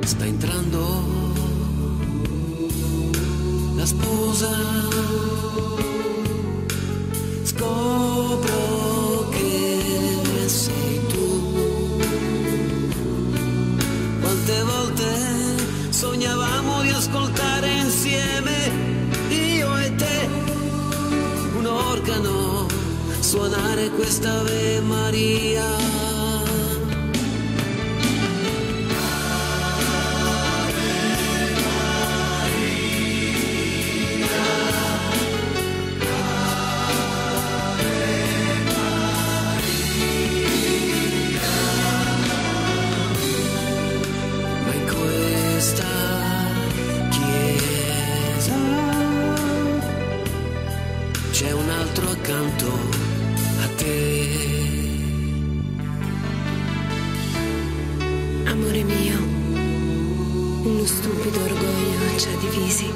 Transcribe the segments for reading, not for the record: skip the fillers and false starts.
sta entrando la sposa, scopro che sei tu. Quante volte sognavamo di ascoltare insieme, io e te, un organo, suonare questa Ave Maria. C'è un altro accanto a te. Amore mio, uno stupido orgoglio ci ha divisi.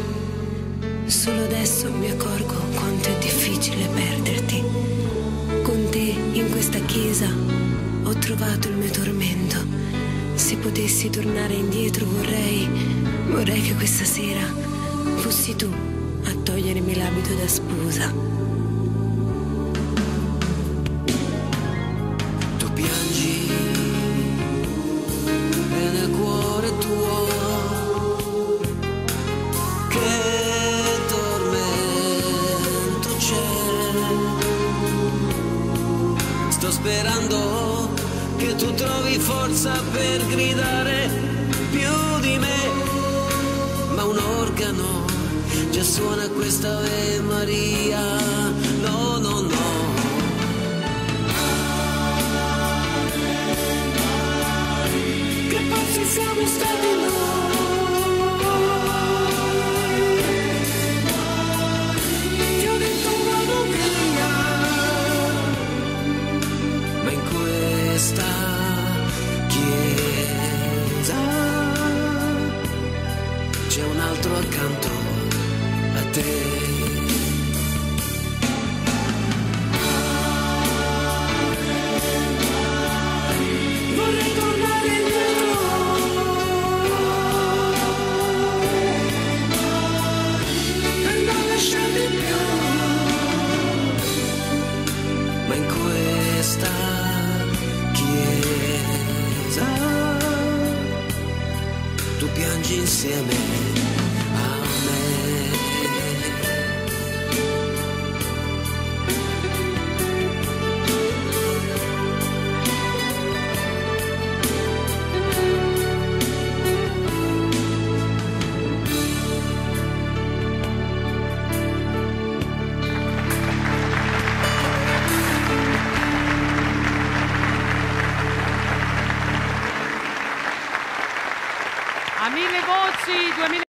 Solo adesso mi accorgo quanto è difficile perderti. Con te in questa chiesa ho trovato il mio tormento. Se potessi tornare indietro vorrei che questa sera fossi tu a togliermi l'abito da sposa. Piangi e nel cuore tuo che tormento c'è. Sto sperando che tu trovi forza per gridare più di me, ma un organo già suona questa Ave Maria. No, no, no. Siamo stati noi, ti ho detto vado via, ma in questa chiesa c'è un altro accanto a te. vorrei tornare indietro. Ma in questa chiesa tu piangi insieme a me. A mille voci 2000